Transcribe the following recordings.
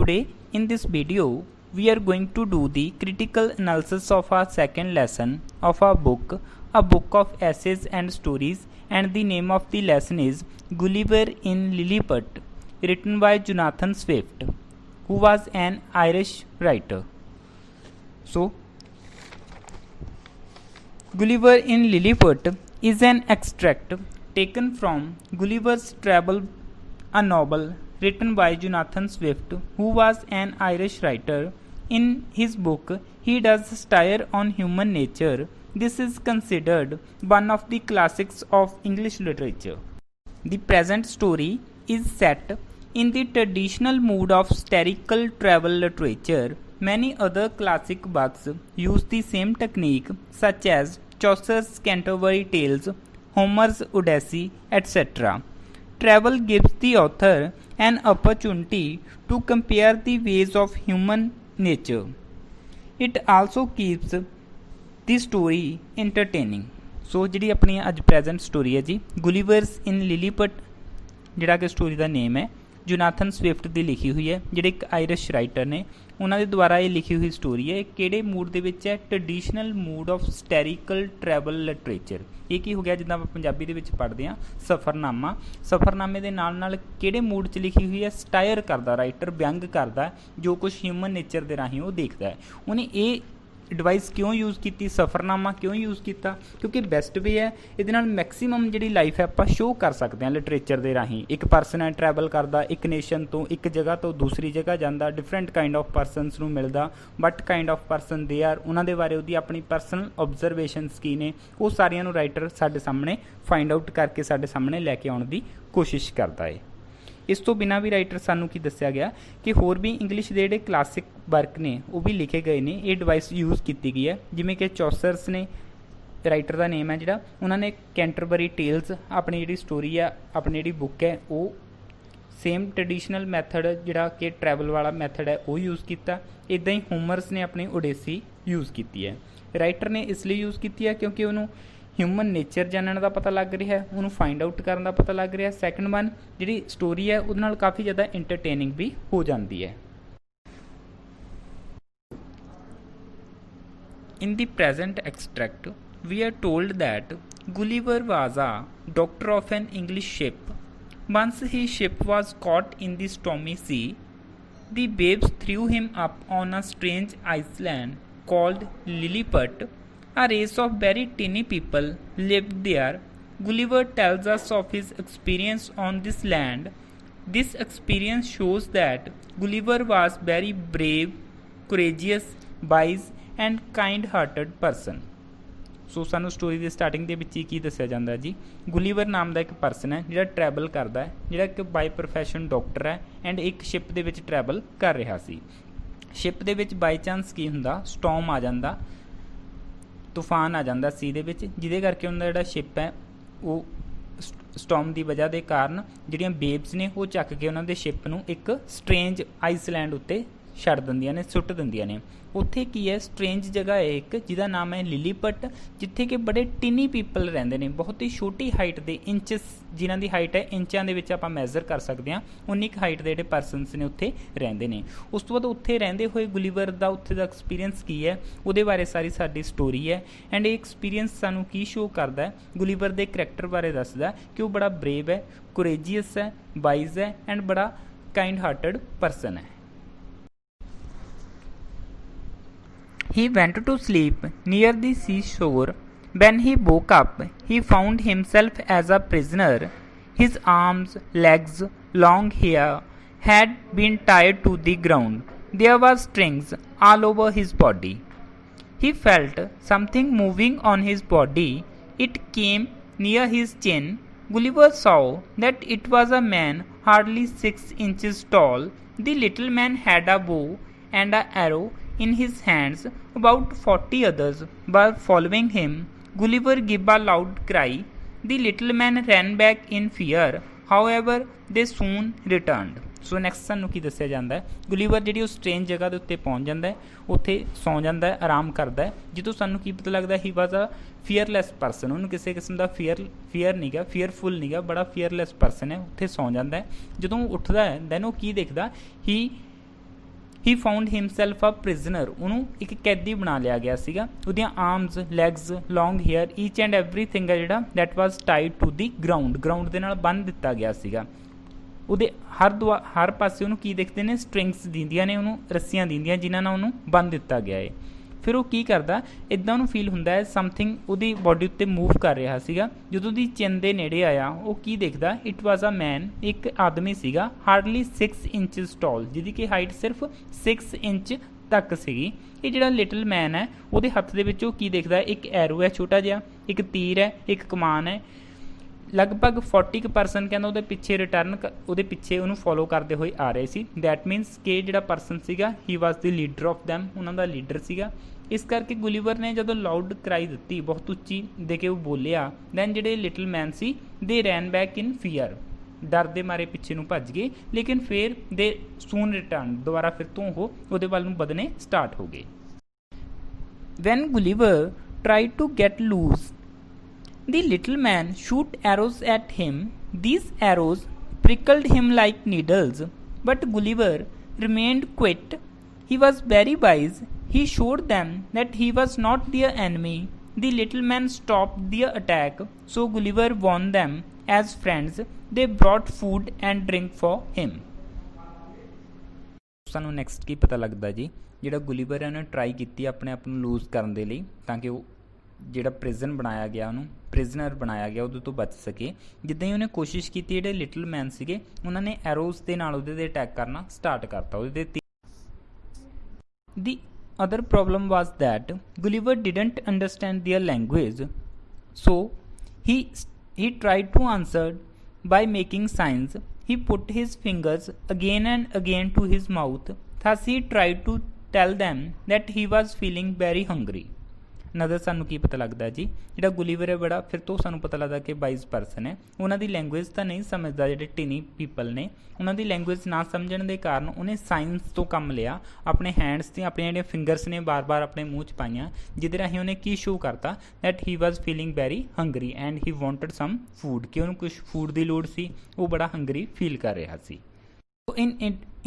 Today in this video we are going to do the critical analysis of our second lesson of our book, a book of essays and stories, and the name of the lesson is Gulliver in Lilliput, written by Jonathan Swift, who was an Irish writer. So Gulliver in Lilliput is an extract taken from Gulliver's Travels, a novel written by Jonathan Swift, who was an Irish writer. In his book, he does satire on human nature. This is considered one of the classics of English literature. The present story is set in the traditional mood of satirical travel literature. Many other classic works use the same technique, such as Chaucer's Canterbury Tales, Homer's Odyssey, etc. Travel gives the author an opportunity to compare the ways of human nature. It also keeps the story entertaining. So ਜਿਹੜੀ ਆਪਣੀ ਅੱਜ present story ਹੈ ਜੀ ਗੁਲੀਵਰਸ ਇਨ ਲਿਲੀਪਟ, ਜਿਹੜਾ ਕਿ story ਦਾ ਨੇਮ ਹੈ, Jonathan Swift ਦੀ ਲਿਖੀ ਹੋਈ ਹੈ, ਜਿਹੜੇ ਇੱਕ ਆਇਰਿਸ਼ ਰਾਈਟਰ ਨੇ, ਉਹਨਾਂ ਦੇ ਦੁਆਰਾ ਇਹ ਲਿਖੀ ਹੋਈ ਸਟੋਰੀ ਹੈ। ਇਹ ਕਿਹੜੇ ਮੂਡ ਦੇ ਵਿੱਚ ਹੈ? Traditional mood of satirical travel literature. ਇਹ ਕੀ ਹੋ ਗਿਆ, ਜਿੱਦਾਂ ਆਪਾਂ ਪੰਜਾਬੀ ਦੇ ਵਿੱਚ ਪੜ੍ਹਦੇ ਹਾਂ ਸਫ਼ਰਨਾਮਾ। ਸਫ਼ਰਨਾਮੇ ਦੇ ਨਾਲ ਨਾਲ ਕਿਹੜੇ ਮੂਡ 'ਚ ਲਿਖੀ ਹੋਈ ਹੈ? ਸਟਾਇਰ ਕਰਦਾ ਰਾਈਟਰ, ਵਿਅੰਗ ਕਰਦਾ ਜੋ ਕੁਛ ਹਿਊਮਨ ਨੇਚਰ ਦੇ ਰਾਹੀਂ ਉਹ ਦੇਖਦਾ ਹੈ। ਉਹਨੇ ਇਹ ਡਿਵਾਈਸ ਕਿਉਂ ਯੂਜ਼ ਕੀਤੀ, ਸਫ਼ਰਨਾਮਾ ਕਿਉਂ ਯੂਜ਼ ਕੀਤਾ? ਕਿਉਂਕਿ ਬੈਸਟ ਵੇ ਹੈ, ਇਹਦੇ ਨਾਲ ਮੈਕਸੀਮਮ ਜਿਹੜੀ ਲਾਈਫ ਹੈ ਆਪਾਂ ਸ਼ੋਅ ਕਰ ਸਕਦੇ ਹਾਂ ਲਿਟਰੇਚਰ ਦੇ ਰਾਹੀਂ। ਇੱਕ ਪਰਸਨ ਹੈ ਟਰੈਵਲ ਕਰਦਾ, ਇੱਕ ਨੇਸ਼ਨ ਤੋਂ ਇੱਕ ਜਗ੍ਹਾ ਤੋਂ ਦੂਸਰੀ ਜਗ੍ਹਾ ਜਾਂਦਾ, ਡਿਫਰੈਂਟ ਕਾਈਂਡ ਆਫ ਪਰਸਨਸ ਨੂੰ ਮਿਲਦਾ, what kind of person they are, ਉਹਨਾਂ ਦੇ ਬਾਰੇ ਉਹਦੀ ਆਪਣੀ ਪਰਸਨਲ ਓਬਜ਼ਰਵੇਸ਼ਨਸ ਕੀ ਨੇ, ਉਹ ਸਾਰੀਆਂ ਨੂੰ ਰਾਈਟਰ ਸਾਡੇ ਸਾਹਮਣੇ ਫਾਈਂਡ ਆਊਟ ਕਰਕੇ ਸਾਡੇ ਸਾਹਮਣੇ ਲੈ ਕੇ ਆਉਣ ਦੀ ਕੋਸ਼ਿਸ਼ ਕਰਦਾ ਹੈ। ਇਸ ਤੋਂ ਬਿਨਾਂ ਵੀ ਰਾਈਟਰ ਸਾਨੂੰ ਕੀ ਦੱਸਿਆ ਗਿਆ ਕਿ ਹੋਰ ਵੀ ਇੰਗਲਿਸ਼ ਦੇ ਜਿਹੜੇ ਕਲਾਸਿਕ ਵਰਕ ਨੇ ਉਹ ਵੀ ਲਿਖੇ ਗਏ ਨੇ, ਇਹ ਡਿਵਾਈਸ ਯੂਜ਼ ਕੀਤੀ ਗਈ ਹੈ। ਜਿਵੇਂ ਕਿ ਚੌਸਰਸ ਨੇ, ਰਾਈਟਰ ਦਾ ਨੇਮ ਹੈ ਜਿਹੜਾ, ਉਹਨਾਂ ਨੇ ਕੈਂਟਰਬਰੀ ਟੇਲਸ ਆਪਣੀ ਜਿਹੜੀ ਸਟੋਰੀ ਆ, ਆਪਣੀ ਜਿਹੜੀ ਬੁੱਕ ਹੈ, ਉਹ ਸੇਮ ਟ੍ਰੈਡੀਸ਼ਨਲ ਮੈਥਡ ਜਿਹੜਾ ਕਿ ਟਰੈਵਲ ਵਾਲਾ ਮੈਥਡ ਹੈ ਉਹ ਯੂਜ਼ ਕੀਤਾ। ਇੱਦਾਂ ਹੀ ਹੋਮਰਸ ਨੇ ਆਪਣੀ ਓਡੇਸੀ ਯੂਜ਼ ਕੀਤੀ ਹੈ। ਰਾਈਟਰ ਨੇ ਇਸ ਲਈ ਯੂਜ਼ ਕੀਤੀ ਹੈ ਕਿਉਂਕਿ ਉਹਨੂੰ ਹਿਊਮਨ ਨੇਚਰ ਜਾਣਨ ਦਾ ਪਤਾ ਲੱਗ ਰਿਹਾ, ਉਹਨੂੰ ਫਾਈਂਡ ਆਊਟ ਕਰਨ ਦਾ ਪਤਾ ਲੱਗ ਰਿਹਾ। ਸੈਕਿੰਡ ਵਨ, ਜਿਹੜੀ ਸਟੋਰੀ ਹੈ ਉਹਦੇ ਨਾਲ ਕਾਫੀ ਜ਼ਿਆਦਾ ਇੰਟਰਟੇਨਿੰਗ ਵੀ ਹੋ ਜਾਂਦੀ ਹੈ। In the present extract, we are told that Gulliver was a doctor of an English ship. Once his ship was caught in the stormy sea. The waves threw him up on a strange island called Lilliput. A race of very tiny people lived there. Gulliver tells us of his experience on this land. This experience shows that Gulliver was very brave, courageous, wise and kind-hearted person. ਸੋ ਸਾਨੂੰ story ਦੀ starting ਦੇ ਵਿੱਚ ਹੀ ਕੀ ਦੱਸਿਆ ਜਾਂਦਾ ਜੀ, Gulliver ਨਾਮ ਦਾ ਇੱਕ person ਹੈ ਜਿਹੜਾ ਟਰੈਵਲ ਕਰਦਾ ਹੈ, ਜਿਹੜਾ ਇੱਕ ਬਾਈ ਪ੍ਰੋਫੈਸ਼ਨ ਡਾਕਟਰ ਹੈ ਐਂਡ ਇੱਕ ਸ਼ਿਪ ਦੇ ਵਿੱਚ ਟਰੈਵਲ ਕਰ ਰਿਹਾ ਸੀ। ਸ਼ਿਪ ਦੇ ਵਿੱਚ ਬਾਈ ਚਾਂਸ ਕੀ ਹੁੰਦਾ, ਸਟੋਰਮ ਆ ਜਾਂਦਾ, ਤੂਫਾਨ ਆ ਜਾਂਦਾ ਸੀ ਦੇ ਵਿੱਚ, ਜਿਹਦੇ ਕਰਕੇ ਉਹਨਾਂ ਦਾ ਜਿਹੜਾ ਸ਼ਿਪ ਹੈ ਉਹ ਸਟੋਰਮ ਦੀ ਵਜ੍ਹਾ ਦੇ ਕਾਰਨ ਜਿਹੜੀਆਂ ਵੇਵਸ ਨੇ ਉਹ ਚੱਕ ਕੇ ਉਹਨਾਂ ਦੇ ਸ਼ਿਪ ਨੂੰ ਇੱਕ ਸਟਰੇਂਜ ਆਈਸਲੈਂਡ ਉੱਤੇ ਛੱਡ ਦਿੰਦੀਆਂ ਨੇ, ਸੁੱਟ ਦਿੰਦੀਆਂ ਨੇ। ਉੱਥੇ ਕੀ ਹੈ, ਸਟਰੇਂਜ ਜਗ੍ਹਾ ਹੈ ਇੱਕ ਜਿਹਦਾ ਨਾਮ ਹੈ ਲਿਲੀਪਟ, ਜਿੱਥੇ ਕਿ ਬੜੇ ਟਿਨੀ ਪੀਪਲ ਰਹਿੰਦੇ ਨੇ, ਬਹੁਤ ਹੀ ਛੋਟੀ ਹਾਈਟ ਦੇ, ਇੰਚਸ ਜਿਨ੍ਹਾਂ ਦੀ ਹਾਈਟ ਹੈ ਇੰਚਾਂ ਦੇ ਵਿੱਚ ਆਪਾਂ ਮੈਜ਼ਰ ਕਰ ਸਕਦੇ ਹਾਂ, ਉਨੀ ਕੁ ਹਾਈਟ ਦੇ ਜਿਹੜੇ ਪਰਸਨਸ ਨੇ ਉੱਥੇ ਰਹਿੰਦੇ ਨੇ। ਉਸ ਤੋਂ ਬਾਅਦ ਉੱਥੇ ਰਹਿੰਦੇ ਹੋਏ ਗੁਲੀਵਰ ਦਾ ਉੱਥੇ ਦਾ ਐਕਸਪੀਰੀਅੰਸ ਕੀ ਹੈ, ਉਹਦੇ ਬਾਰੇ ਸਾਰੀ ਸਾਡੀ ਸਟੋਰੀ ਹੈ। ਐਂਡ ਇਹ ਐਕਸਪੀਰੀਅੰਸ ਸਾਨੂੰ ਕੀ ਸ਼ੋਅ ਕਰਦਾ ਹੈ, ਗੁਲੀਵਰ ਦੇ ਕਰੈਕਟਰ ਬਾਰੇ ਦੱਸਦਾ ਕਿ ਉਹ ਬੜਾ ਬਰੇਵ ਹੈ, ਕੋਰੇਜੀਅਸ ਹੈ, ਵਾਈਜ਼ ਹੈ ਐਂਡ ਬੜਾ ਕਾਈਂਡ ਹਾਰਟਡ ਪਰਸਨ ਹੈ। He went to sleep near the seashore. When he woke up, he found himself as a prisoner. His arms, legs, long hair had been tied to the ground. There were strings all over his body. He felt something moving on his body. It came near his chin. Gulliver saw that it was a man hardly 6 inches tall. The little man had a bow and an arrow in his hands. About 40 others were following him. Gulliver gave a loud cry. The little man ran back in fear. However, they soon returned. So next ਸਾਨੂੰ ਕੀ ਦੱਸਿਆ ਜਾਂਦਾ ਹੈ, Gulliver ਜਿਹੜੀ ਉਹ ਸਟਰੇਂਜ ਜਗ੍ਹਾ ਦੇ ਉੱਤੇ ਪਹੁੰਚ ਜਾਂਦਾ ਹੈ, ਉੱਥੇ ਸੌਂ ਜਾਂਦਾ ਹੈ, ਆਰਾਮ ਕਰਦਾ ਹੈ, ਜਿੱਦੋਂ ਸਾਨੂੰ ਕੀ ਪਤਾ ਲੱਗਦਾ ਹੀ ਵਾਜ਼ ਅ ਫੀਅਰਲੈਸ ਪਰਸਨ, ਉਹਨੂੰ ਕਿਸੇ ਕਿਸਮ ਦਾ ਫੀਅਰ ਨਹੀਂ ਗਾ, ਫੀਅਰਫੁਲ ਨਹੀਂ ਗਾ, ਬੜਾ ਫੀਅਰਲੈਸ ਪਰਸਨ ਹੈ, ਉੱਥੇ ਸੌਂ ਜਾਂਦਾ ਹੈ। ਜਦੋਂ ਉਹ ਉੱਠਦਾ ਹੈ ਦੈਨ ਉਹ ਕੀ ਦੇਖਦਾ, he he found himself a prisoner, ਉਹਨੂੰ ਇੱਕ ਕੈਦੀ ਬਣਾ ਲਿਆ ਗਿਆ ਸੀਗਾ। ਉਹਦੀਆਂ arms, legs, long hair, each and everything ਹੈ ਜਿਹੜਾ that was tied to the ground ਦੇ ਨਾਲ ਬੰਨ੍ਹ ਦਿੱਤਾ ਗਿਆ ਸੀਗਾ। ਉਹਦੇ ਹਰ ਪਾਸੇ ਉਹਨੂੰ ਕੀ ਦਿਖਦੇ ਨੇ, ਸਟ੍ਰਿੰਗਸ ਦਿੰਦੀਆਂ ਨੇ ਉਹਨੂੰ, ਰੱਸੀਆਂ ਦਿੰਦੀਆਂ ਜਿਨ੍ਹਾਂ ਨਾਲ ਉਹਨੂੰ ਬੰਨ੍ਹ ਦਿੱਤਾ ਗਿਆ ਹੈ। ਫਿਰ ਉਹ ਕੀ ਕਰਦਾ, ਇੱਦਾਂ ਉਹਨੂੰ ਫੀਲ ਹੁੰਦਾ ਹੈ ਸਮਥਿੰਗ ਉਹਦੀ ਬੋਡੀ ਉੱਤੇ ਮੂਵ ਕਰ ਰਿਹਾ ਸੀਗਾ। ਜਦੋਂ ਉਹਦੀ ਚਿੰਨ ਦੇ ਨੇੜੇ ਆਇਆ ਉਹ ਕੀ ਦੇਖਦਾ, ਇਟ ਵਾਜ਼ ਅ ਮੈਨ, ਇੱਕ ਆਦਮੀ ਸੀਗਾ, ਹਾਰਡਲੀ 6 ਇੰਚਜ਼ ਟਾਲ, ਜਿਹਦੀ ਕਿ ਹਾਈਟ ਸਿਰਫ 6 ਇੰਚ ਤੱਕ ਸੀਗੀ। ਇਹ ਜਿਹੜਾ ਲਿਟਲ ਮੈਨ ਹੈ ਉਹਦੇ ਹੱਥ ਦੇ ਵਿੱਚ ਉਹ ਕੀ ਦੇਖਦਾ, ਇੱਕ ਐਰੋ ਹੈ ਛੋਟਾ ਜਿਹਾ, ਇੱਕ ਤੀਰ ਹੈ, ਇੱਕ ਕਮਾਨ ਹੈ। ਲਗਭਗ 40% ਕਹਿੰਦਾ ਉਹਦੇ ਪਿੱਛੇ ਉਹਦੇ ਪਿੱਛੇ ਉਹਨੂੰ ਫੋਲੋ ਕਰਦੇ ਹੋਏ ਆ ਰਹੇ ਸੀ। ਦੈਟ ਮੀਨਸ ਕਿ ਜਿਹੜਾ ਪਰਸਨ ਸੀਗਾ ਹੀ ਵਾਜ਼ ਦੀ ਲੀਡਰ ਆਫ ਦੈਮ, ਉਹਨਾਂ ਦਾ ਲੀਡਰ ਸੀਗਾ। ਇਸ ਕਰਕੇ ਗੁਲੀਵਰ ਨੇ ਜਦੋਂ ਲਾਊਡ ਕਰਾਈ ਦਿੱਤੀ, ਬਹੁਤ ਉੱਚੀ ਦੇ ਕੇ ਉਹ ਬੋਲਿਆ, ਦੈਨ ਜਿਹੜੇ ਲਿਟਲ ਮੈਨ ਸੀ ਦੇ ਰੈਨ ਬੈਕ ਇਨ ਫੀਅਰ, ਡਰ ਦੇ ਮਾਰੇ ਪਿੱਛੇ ਨੂੰ ਭੱਜ ਗਏ। ਲੇਕਿਨ ਫਿਰ ਦੇ ਸੂਨ ਰਿਟਰਨ, ਦੁਬਾਰਾ ਫਿਰ ਤੋਂ ਉਹ ਉਹਦੇ ਵੱਲ ਨੂੰ ਵਧਣੇ ਸਟਾਰਟ ਹੋ ਗਏ। When Gulliver try to get loose, the little man shoot arrows at him. These arrows prickled him like needles, but Gulliver remained quiet. He was very wise. He showed them that he was not their enemy. The little man stopped their attack, so Gulliver won them as friends. They brought food and drink for him. ਸਾਨੂੰ next ਕੀ ਪਤਾ ਲੱਗਦਾ ਜੀ, ਜਿਹੜਾ Gulliver ਹੈ ਉਹਨੇ try ਕੀਤੀ ਆਪਣੇ ਆਪ ਨੂੰ ਲੂਜ਼ ਕਰਨ ਦੇ ਲਈ, ਤਾਂ ਕਿ ਉਹ ਜਿਹੜਾ ਪ੍ਰਿਜ਼ਨ ਬਣਾਇਆ ਗਿਆ, ਉਹਨੂੰ ਪ੍ਰਿਜ਼ਨਰ ਬਣਾਇਆ ਗਿਆ, ਉਹਦੇ ਤੋਂ ਬਚ ਸਕੇ। ਜਿੱਦਾਂ ਹੀ ਉਹਨੇ ਕੋਸ਼ਿਸ਼ ਕੀਤੀ, ਜਿਹੜੇ ਲਿਟਲ ਮੈਨ ਸੀਗੇ ਉਹਨਾਂ ਨੇ ਐਰੋਜ਼ ਦੇ ਨਾਲ ਉਹਦੇ 'ਤੇ ਅਟੈਕ ਕਰਨਾ ਸਟਾਰਟ ਕਰਤਾ ਉਹਦੇ 'ਤੇ। The other problem was that Gulliver didn't understand their language, so he tried to answer by making signs. He put his fingers again and again to his mouth. Thus he tried to tell them that he was feeling very hungry. ਨਜ਼ਰ ਸਾਨੂੰ ਕੀ ਪਤਾ ਲੱਗਦਾ ਜੀ, ਜਿਹੜਾ Gulliver ਹੈ ਬੜਾ ਫਿਰ ਤੋਂ ਸਾਨੂੰ ਪਤਾ ਲੱਗਦਾ ਕਿ ਵਾਈਜ਼ ਪਰਸਨ ਹੈ। ਉਹਨਾਂ ਦੀ ਲੈਂਗੁਏਜ ਤਾਂ ਨਹੀਂ ਸਮਝਦਾ, ਜਿਹੜੇ ਟਿਨੀ ਪੀਪਲ ਨੇ ਉਹਨਾਂ ਦੀ ਲੈਂਗੁਏਜ ਨਾ ਸਮਝਣ ਦੇ ਕਾਰਨ ਉਹਨੇ ਸਾਇੰਸ ਤੋਂ ਕੰਮ ਲਿਆ। ਆਪਣੇ ਹੈਂਡਸ ਤੇ ਆਪਣੀਆਂ ਜਿਹੜੀਆਂ ਫਿੰਗਰਸ ਨੇ ਬਾਰ-ਬਾਰ ਆਪਣੇ ਮੂੰਹ 'ਚ ਪਾਈਆਂ, ਜਿਹਦੇ ਰਾਹੀਂ ਉਹਨੇ ਕੀ ਸ਼ੋਅ ਕਰਤਾ, that he was feeling very hungry and he wanted some food, ਕਿ ਉਹਨੂੰ ਕੁਛ ਫੂਡ ਦੀ ਲੋੜ ਸੀ, ਉਹ ਬੜਾ ਹੰਗਰੀ ਫੀਲ ਕਰ ਰਿਹਾ ਸੀ।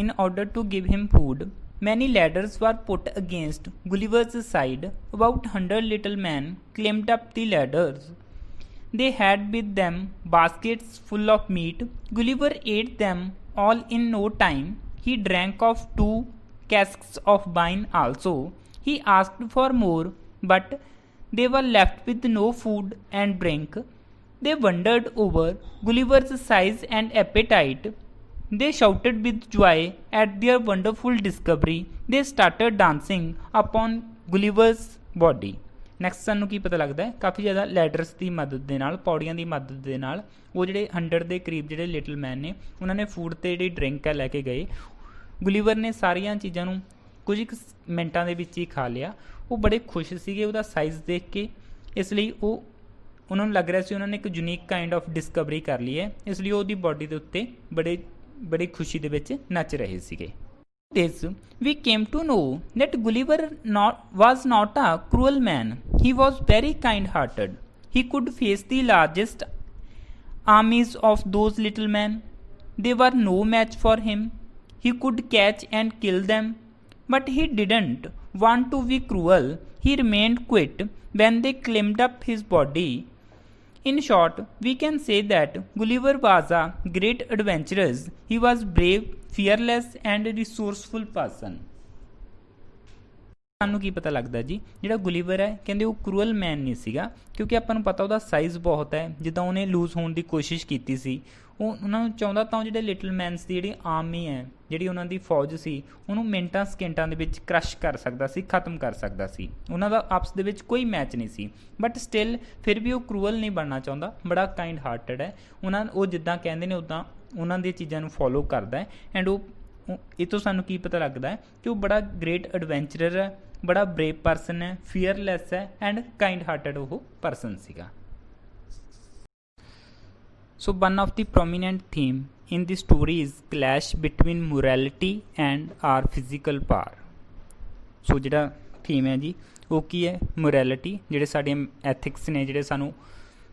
In order to give him food, many ladders were put against Gulliver's side. About 100 little men climbed up the ladders. They had with them baskets full of meat. Gulliver ate them all in no time. He drank off 2 casks of wine also. He asked for more, but they were left with no food and drink. They wondered over Gulliver's size and appetite. They shouted with joy at their wonderful discovery. They started dancing upon Gulliver's body. Next ਸਾਨੂੰ ਕੀ ਪਤਾ ਲੱਗਦਾ ਹੈ, ਕਾਫੀ ਜ਼ਿਆਦਾ ਲੈਡਰਸ ਦੀ ਮਦਦ ਦੇ ਨਾਲ, ਪੌੜੀਆਂ ਦੀ ਮਦਦ ਦੇ ਨਾਲ ਉਹ ਜਿਹੜੇ 100 ਦੇ ਕਰੀਬ ਜਿਹੜੇ ਲਿਟਲ ਮੈਨ ਨੇ ਉਹਨਾਂ ਨੇ ਫੂਡ ਅਤੇ ਜਿਹੜੀ ਡਰਿੰਕ ਹੈ ਲੈ ਕੇ ਗਏ। ਗੁਲੀਵਰ ਨੇ ਸਾਰੀਆਂ ਚੀਜ਼ਾਂ ਨੂੰ ਕੁਝ ਕੁ ਮਿੰਟਾਂ ਦੇ ਵਿੱਚ ਹੀ ਖਾ ਲਿਆ। ਉਹ ਬੜੇ ਖੁਸ਼ ਸੀਗੇ ਉਹਦਾ ਸਾਈਜ਼ ਦੇਖ ਕੇ, ਇਸ ਲਈ ਉਹਨਾਂ ਨੂੰ ਲੱਗ ਰਿਹਾ ਸੀ ਉਹਨਾਂ ਨੇ ਇੱਕ ਯੂਨੀਕ ਕਾਈਂਡ ਆਫ ਡਿਸਕਵਰੀ ਕਰ ਲਈ ਹੈ, ਇਸ ਲਈ ਉਹਦੀ ਬੋਡੀ ਦੇ ਉੱਤੇ ਬੜੀ ਖੁਸ਼ੀ ਦੇ ਵਿੱਚ ਨੱਚ ਰਹੇ ਸੀਗੇ। This we came to know that Gulliver was not a cruel man. He was very kind-hearted. He could face the largest armies of those little men. They were no match for him. He could catch and kill them, but he didn't want to be cruel. He remained quiet when they climbed up his body. In short, we can say that Gulliver was a great adventurer. He was brave, fearless and resourceful person. ਸਾਨੂੰ ਕੀ ਪਤਾ ਲੱਗਦਾ ਜੀ, ਜਿਹੜਾ Gulliver ਹੈ ਕਹਿੰਦੇ ਉਹ cruel ਮੈਨ ਨਹੀਂ ਸੀਗਾ, ਕਿਉਂਕਿ ਆਪਾਂ ਨੂੰ ਪਤਾ ਉਹਦਾ ਸਾਈਜ਼ ਬਹੁਤ ਹੈ। ਜਿੱਦਾਂ ਉਹਨੇ ਲੂਜ਼ ਹੋਣ ਦੀ ਕੋਸ਼ਿਸ਼ ਕੀਤੀ ਸੀ, ਉਹਨਾਂ ਨੂੰ ਚਾਹੁੰਦਾ ਤਾਂ ਜਿਹੜੇ ਲਿਟਲ ਮੈਨਸ ਦੀ ਜਿਹੜੀ ਆਰਮੀ ਹੈ, ਜਿਹੜੀ ਉਹਨਾਂ ਦੀ ਫੌਜ ਸੀ, ਉਹਨੂੰ ਮਿੰਟਾਂ ਸਕਿੰਟਾਂ ਦੇ ਵਿੱਚ ਕ੍ਰਸ਼ ਕਰ ਸਕਦਾ ਸੀ, ਖਤਮ ਕਰ ਸਕਦਾ ਸੀ। ਉਹਨਾਂ ਦਾ ਆਪਸ ਦੇ ਵਿੱਚ ਕੋਈ ਮੈਚ ਨਹੀਂ ਸੀ, ਬਟ ਸਟਿਲ ਫਿਰ ਵੀ ਉਹ ਕਰੂਅਲ ਨਹੀਂ ਬਣਨਾ ਚਾਹੁੰਦਾ, ਬੜਾ ਕਾਈਂਡ ਹਾਰਟਡ ਹੈ। ਉਹ ਜਿੱਦਾਂ ਕਹਿੰਦੇ ਨੇ ਉੱਦਾਂ ਉਹਨਾਂ ਦੀਆਂ ਚੀਜ਼ਾਂ ਨੂੰ ਫੋਲੋ ਕਰਦਾ ਹੈ। ਐਂਡ ਇਹ ਤੋਂ ਸਾਨੂੰ ਕੀ ਪਤਾ ਲੱਗਦਾ ਹੈ ਕਿ ਉਹ ਬੜਾ ਗ੍ਰੇਟ ਐਡਵੈਂਚਰਰ ਹੈ, ਬੜਾ ਬਰੇਵ ਪਰਸਨ ਹੈ, ਫੀਅਰਲੈਸ ਹੈ ਐਂਡ ਕਾਈਂਡ ਹਾਰਟਡ ਉਹ ਪਰਸਨ ਸੀਗਾ। So one of the prominent theme in the story is clash between morality and our physical power. So ਜਿਹੜਾ ਥੀਮ ਹੈ ਜੀ ਉਹ ਕੀ ਹੈ, ਮੋਰੈਲਿਟੀ, ਜਿਹੜੇ ਸਾਡੀਆਂ ਐਥਿਕਸ ਨੇ, ਜਿਹੜੇ ਸਾਨੂੰ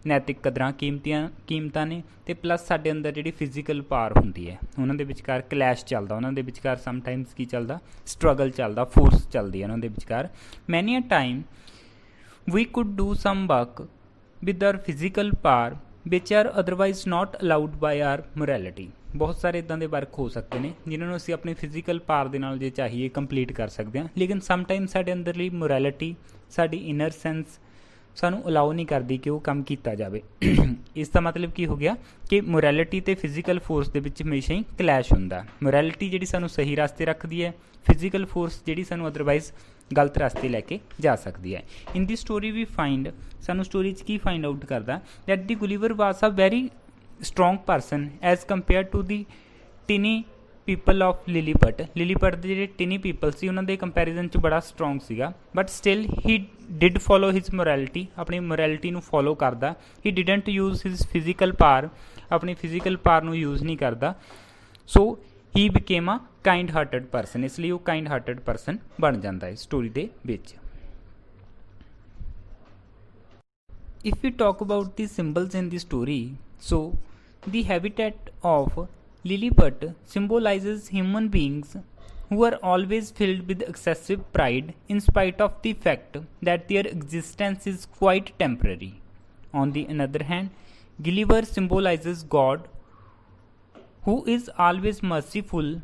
ਨੈਤਿਕ ਕਦਰਾਂ ਕੀਮਤਾਂ ਨੇ ਤੇ ਪਲੱਸ ਸਾਡੇ ਅੰਦਰ ਜਿਹੜੀ ਫਿਜ਼ੀਕਲ ਪਾਵਰ ਹੁੰਦੀ ਹੈ ਉਹਨਾਂ ਦੇ ਵਿਚਕਾਰ ਕਲੈਸ਼ ਚੱਲਦਾ, ਉਹਨਾਂ ਦੇ ਵਿਚਕਾਰ ਸਮਟਾਈਮਸ ਕੀ ਚੱਲਦਾ, ਸਟਰਗਲ ਚੱਲਦਾ, ਫੋਰਸ ਚੱਲਦੀ ਹੈ ਉਹਨਾਂ ਦੇ ਵਿਚਕਾਰ। Many a time we could do some work with our physical power which are otherwise not allowed by our morality। ਬਹੁਤ ਸਾਰੇ ਇੱਦਾਂ ਦੇ ਵਰਕ ਹੋ ਸਕਦੇ ਨੇ ਜਿਨ੍ਹਾਂ ਨੂੰ ਅਸੀਂ ਆਪਣੀ ਫਿਜ਼ੀਕਲ ਪਾਵਰ ਦੇ ਨਾਲ ਜੇ ਚਾਹੀਏ ਕੰਪਲੀਟ ਕਰ ਸਕਦੇ ਹਾਂ, ਲੇਕਿਨ ਸਮਟਾਈਮ ਸਾਡੇ ਅੰਦਰਲੀ ਮੋਰੈਲਿਟੀ, ਸਾਡੀ ਇਨਰ ਸੈਂਸ ਸਾਨੂੰ ਅਲਾਉ ਨਹੀਂ ਕਰਦੀ ਕਿ ਉਹ ਕੰਮ ਕੀਤਾ ਜਾਵੇ। ਇਸ ਦਾ ਮਤਲਬ ਕੀ ਹੋ ਗਿਆ ਕਿ ਮੋਰੈਲਿਟੀ ਅਤੇ ਫਿਜ਼ੀਕਲ ਫੋਰਸ ਦੇ ਵਿੱਚ ਹਮੇਸ਼ਾ ਹੀ ਕਲੈਸ਼ ਹੁੰਦਾ। ਮੋਰੈਲਿਟੀ ਜਿਹੜੀ ਸਾਨੂੰ ਸਹੀ ਰਸਤੇ ਰੱਖਦੀ ਹੈ, ਫਿਜ਼ੀਕਲ ਫੋਰਸ ਜਿਹੜੀ ਸਾਨੂੰ ਅਦਰਵਾਈਜ਼ ਗਲਤ ਰਸਤੇ ਲੈ ਕੇ ਜਾ ਸਕਦੀ ਹੈ। In the story we find, ਸਾਨੂੰ ਸਟੋਰੀ 'ਚ ਕੀ ਫਾਈਂਡ ਆਊਟ ਕਰਦਾ that the Gulliver was a very strong person as compare to the tiny people of Lilliput. Lilliput ਦੇ ਜਿਹੜੇ ਟਿਨੀ ਪੀਪਲ ਸੀ ਉਹਨਾਂ ਦੇ ਕੰਪੈਰੀਜ਼ਨ 'ਚ ਬੜਾ ਸਟਰੋਂਗ ਸੀਗਾ, but still he did follow his morality, ਆਪਣੀ ਮੋਰੈਲਿਟੀ ਨੂੰ ਫੋਲੋ ਕਰਦਾ। He didn't use his physical power, ਆਪਣੀ ਫਿਜ਼ੀਕਲ ਪਾਵਰ ਨੂੰ ਯੂਜ਼ ਨਹੀਂ ਕਰਦਾ। So he became a kind hearted person, ਇਸ ਲਈ ਉਹ ਕਾਈਂਡ ਹਾਰਟਡ ਪਰਸਨ ਬਣ ਜਾਂਦਾ ਹੈ ਸਟੋਰੀ ਦੇ ਵਿੱਚ। If we talk about the symbols in the story, so the habitat of Lilliput symbolizes human beings who are always filled with excessive pride in spite of the fact that their existence is quite temporary. On the other hand, Gulliver symbolizes God who is always merciful